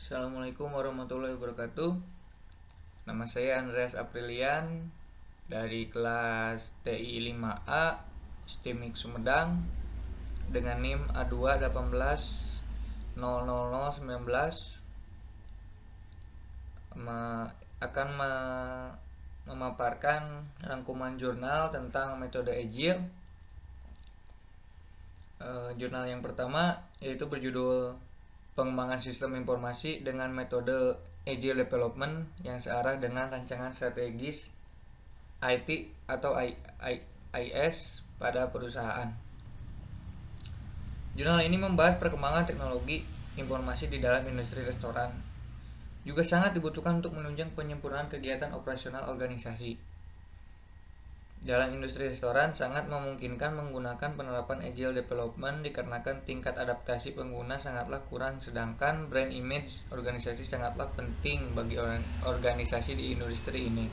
Assalamualaikum warahmatullahi wabarakatuh. Nama saya Andreas Aprilian dari kelas TI 5A STIMIK Sumedang dengan NIM A2 18 00019 akan memaparkan rangkuman jurnal tentang metode Agile. Jurnal yang pertama yaitu berjudul Pengembangan Sistem Informasi dengan Metode Agile Development yang searah dengan rancangan strategis IT atau IS pada perusahaan. Jurnal ini membahas perkembangan teknologi informasi di dalam industri restoran. Juga sangat dibutuhkan untuk menunjang penyempurnaan kegiatan operasional organisasi. Dalam industri restoran sangat memungkinkan menggunakan penerapan Agile Development dikarenakan tingkat adaptasi pengguna sangatlah kurang, sedangkan brand image organisasi sangatlah penting bagi organisasi di industri ini.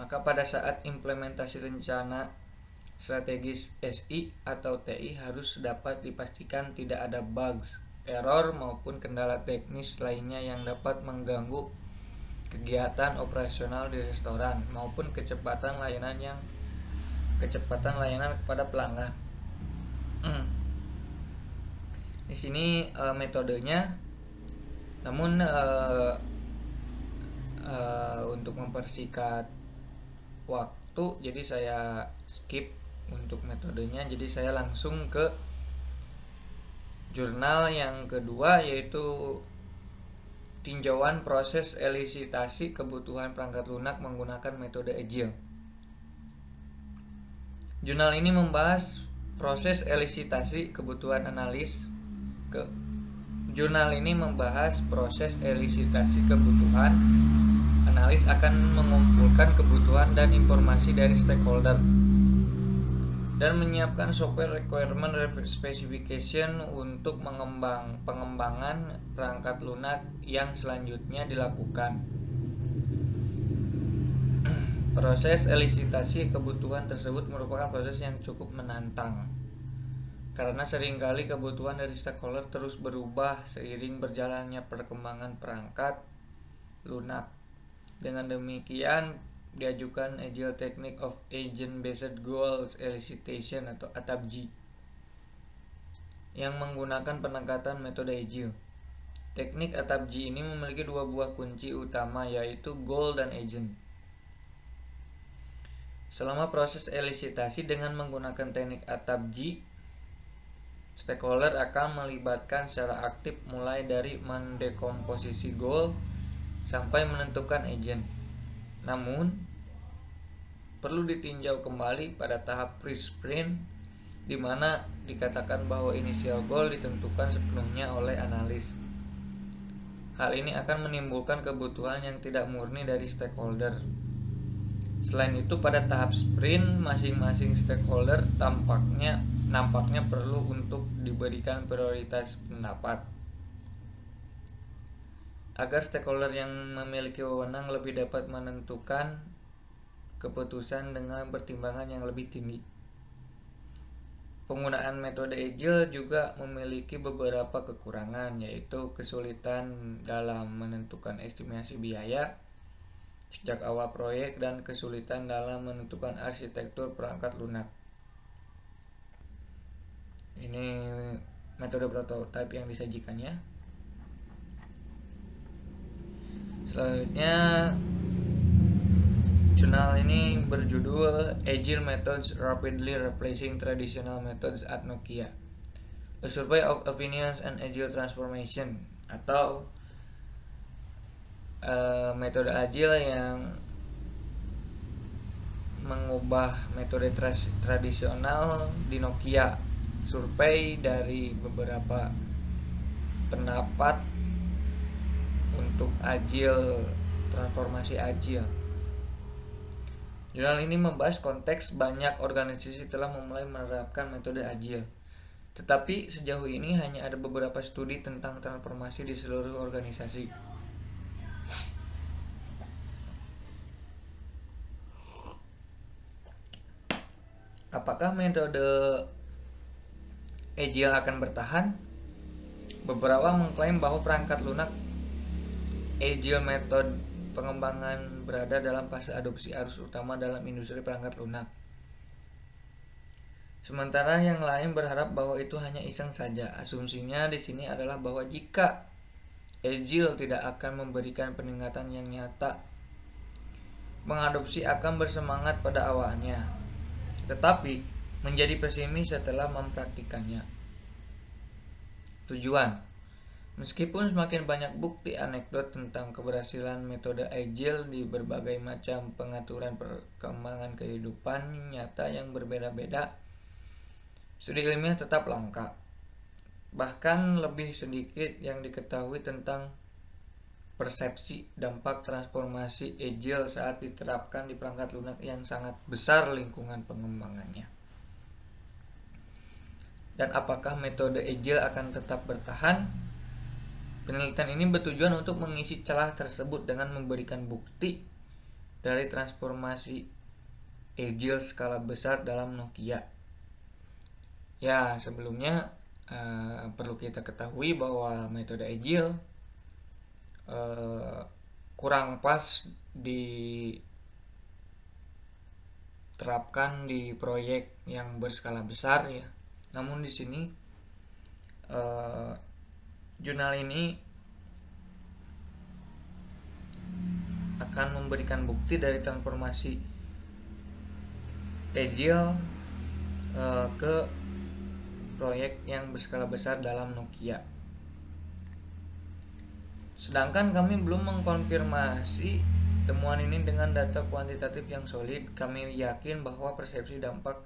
Maka pada saat implementasi rencana strategis SI atau TI harus dapat dipastikan tidak ada bugs, error maupun kendala teknis lainnya yang dapat mengganggu kegiatan operasional di restoran maupun kecepatan layanan kepada pelanggan. Di sini metodenya, namun untuk mempersingkat waktu, jadi saya skip untuk metodenya. Jadi saya langsung ke jurnal yang kedua, yaitu tinjauan proses elisitasi kebutuhan perangkat lunak menggunakan metode Agile. Jurnal ini membahas proses elisitasi kebutuhan analis. Jurnal ini membahas proses elisitasi kebutuhan. Analis akan mengumpulkan kebutuhan dan informasi dari stakeholder dan menyiapkan software requirement specification untuk pengembangan perangkat lunak yang selanjutnya dilakukan. Proses elisitasi kebutuhan tersebut merupakan proses yang cukup menantang karena seringkali kebutuhan dari stakeholder terus berubah seiring berjalannya perkembangan perangkat lunak. Dengan demikian, diajukan Agile Technique of Agent Based Goal Elicitation atau ATAPG yang menggunakan pendekatan metode Agile. Teknik ATAPG ini memiliki dua buah kunci utama, yaitu goal dan agent. Selama proses elisitasi dengan menggunakan teknik ATAPG, stakeholder akan melibatkan secara aktif mulai dari mendekomposisi goal sampai menentukan agent. Namun, perlu ditinjau kembali pada tahap pre-sprint, di mana dikatakan bahwa initial goal ditentukan sepenuhnya oleh analis. Hal ini akan menimbulkan kebutuhan yang tidak murni dari stakeholder. Selain itu, pada tahap sprint, masing-masing stakeholder nampaknya perlu untuk diberikan prioritas pendapat, agar stakeholder yang memiliki wewenang lebih dapat menentukan keputusan dengan pertimbangan yang lebih tinggi. Penggunaan metode Agile juga memiliki beberapa kekurangan, yaitu kesulitan dalam menentukan estimasi biaya sejak awal proyek dan kesulitan dalam menentukan arsitektur perangkat lunak. Ini metode prototipe yang disajikannya. Selanjutnya, jurnal ini berjudul Agile Methods Rapidly Replacing Traditional Methods at Nokia, A Survey of Opinions and Agile Transformation, atau metode Agile yang mengubah metode tradisional di Nokia. Survei dari beberapa pendapat untuk Agile, transformasi Agile. Jurnal ini membahas konteks banyak organisasi telah memulai menerapkan metode Agile, tetapi sejauh ini hanya ada beberapa studi tentang transformasi di seluruh organisasi. Apakah metode Agile akan bertahan, beberapa mengklaim bahwa perangkat lunak Agile metode pengembangan berada dalam fase adopsi arus utama dalam industri perangkat lunak. Sementara yang lain berharap bahwa itu hanya iseng saja. Asumsinya di sini adalah bahwa jika Agile tidak akan memberikan peningkatan yang nyata, mengadopsi akan bersemangat pada awalnya, tetapi menjadi pesimis setelah mempraktikannya. Tujuan: meskipun semakin banyak bukti anekdot tentang keberhasilan metode Agile di berbagai macam pengaturan perkembangan kehidupan nyata yang berbeda-beda, studi ilmiah tetap langka. Bahkan lebih sedikit yang diketahui tentang persepsi dampak transformasi Agile saat diterapkan di perangkat lunak yang sangat besar lingkungan pengembangannya. Dan apakah metode Agile akan tetap bertahan? Penelitian ini bertujuan untuk mengisi celah tersebut dengan memberikan bukti dari transformasi Agile skala besar dalam Nokia. Ya, sebelumnya perlu kita ketahui bahwa metode Agile kurang pas diterapkan di proyek yang berskala besar ya. Namun di sini jurnal ini akan memberikan bukti dari transformasi Agile ke proyek yang berskala besar dalam Nokia. Sedangkan kami belum mengkonfirmasi temuan ini dengan data kuantitatif yang solid. Kami yakin bahwa persepsi dampak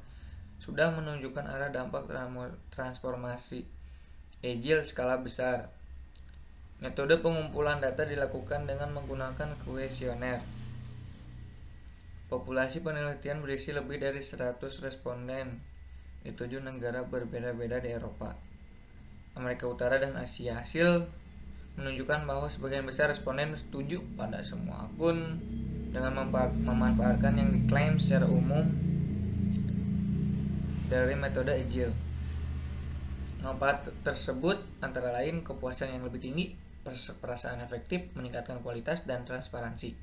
sudah menunjukkan arah dampak transformasi Agile skala besar. Metode pengumpulan data dilakukan dengan menggunakan kuesioner. Populasi penelitian berisi lebih dari 100 responden di 7 negara berbeda-beda di Eropa, Amerika Utara, dan Asia. Hasil menunjukkan bahwa sebagian besar responden setuju pada semua akun dengan memanfaatkan yang diklaim secara umum dari metode Agile. Manfaat tersebut antara lain kepuasan yang lebih tinggi, perasaan efektif, meningkatkan kualitas dan transparansi,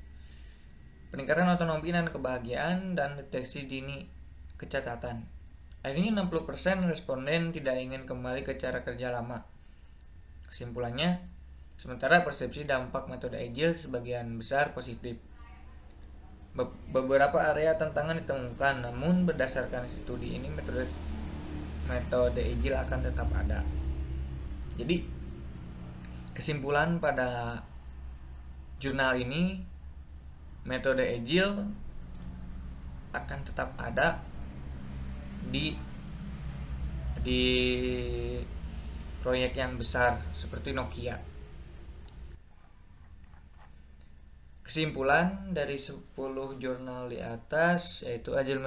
peningkatan otonomi dan kebahagiaan, dan deteksi dini kecacatan. Akhirnya 60% responden tidak ingin kembali ke cara kerja lama. Kesimpulannya, sementara persepsi dampak metode Agile sebagian besar positif, beberapa area tantangan ditemukan, namun berdasarkan studi ini metode Agile akan tetap ada. Jadi kesimpulan pada jurnal ini, metode Agile akan tetap ada di proyek yang besar seperti Nokia. Kesimpulan dari 10 jurnal di atas yaitu Agile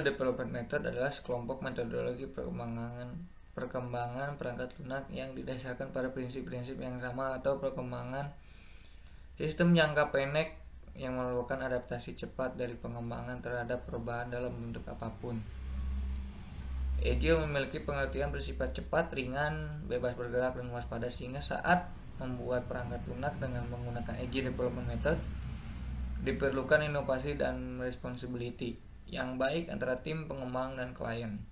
Development Method adalah sekelompok metodologi perkembangan perangkat lunak yang didasarkan pada prinsip-prinsip yang sama atau perkembangan sistem jangka pendek yang memerlukan adaptasi cepat dari pengembangan terhadap perubahan dalam bentuk apapun. Agile memiliki pengertian bersifat cepat, ringan, bebas bergerak, dan waspada, sehingga saat membuat perangkat lunak dengan menggunakan Agile Development Method diperlukan inovasi dan responsibility yang baik antara tim pengembang dan klien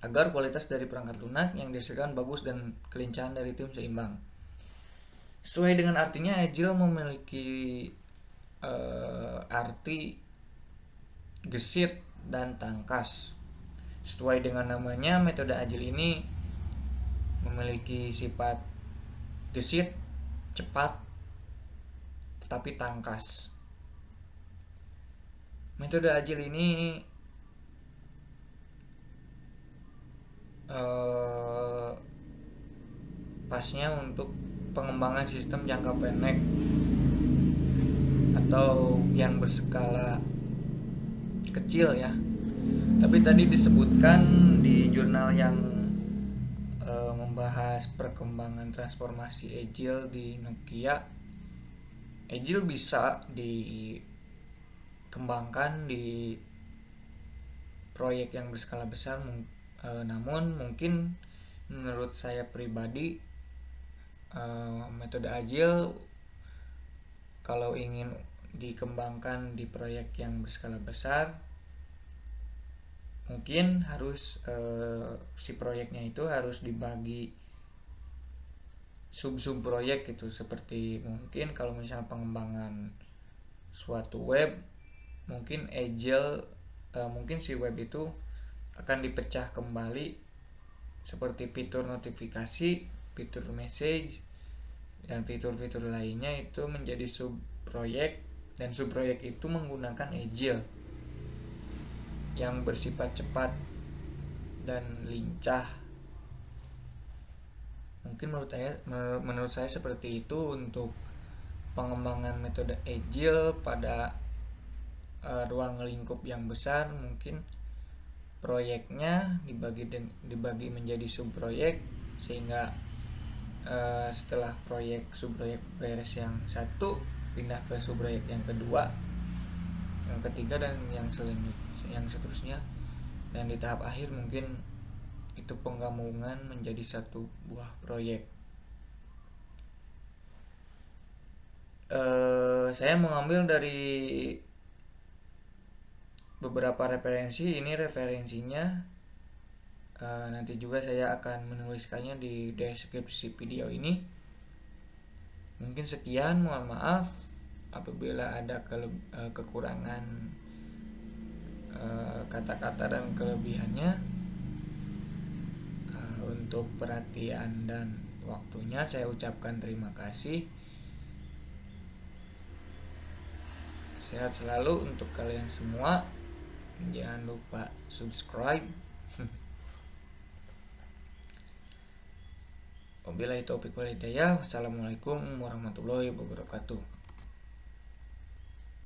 agar kualitas dari perangkat lunak yang dihasilkan bagus dan kelincahan dari tim seimbang. Sesuai dengan artinya, Agile memiliki arti gesit dan tangkas. Sesuai dengan namanya, metode Agile ini memiliki sifat gesit, cepat, tetapi tangkas. Metode Agile ini pasnya untuk pengembangan sistem jangka pendek atau yang berskala kecil ya. Tapi tadi disebutkan di jurnal yang membahas perkembangan transformasi Agile di Nokia, Agile bisa dikembangkan di proyek yang berskala besar, namun mungkin menurut saya pribadi metode agile kalau ingin dikembangkan di proyek yang berskala besar, mungkin harus si proyeknya itu harus dibagi sub proyek gitu. Seperti mungkin kalau misalnya pengembangan suatu web, mungkin agile, mungkin si web itu akan dipecah kembali seperti fitur notifikasi, fitur message, dan fitur-fitur lainnya itu menjadi sub proyek, dan sub proyek itu menggunakan agile yang bersifat cepat dan lincah. Mungkin menurut saya seperti itu untuk pengembangan metode agile pada ruang lingkup yang besar. Mungkin proyeknya dibagi menjadi sub proyek, sehingga setelah sub proyek beres yang satu, pindah ke sub proyek yang kedua, yang ketiga, dan yang seterusnya, dan di tahap akhir mungkin itu penggabungan menjadi satu buah proyek. Saya mengambil dari beberapa referensi. Ini referensinya, nanti juga saya akan menuliskannya di deskripsi video ini. Mungkin sekian, mohon maaf apabila ada kekurangan kata-kata dan kelebihannya. Untuk perhatian dan waktunya saya ucapkan terima kasih. Sehat selalu untuk kalian semua. Jangan lupa subscribe. Wabillahi taufiq wal hidayah. Wassalamualaikum warahmatullahi wabarakatuh.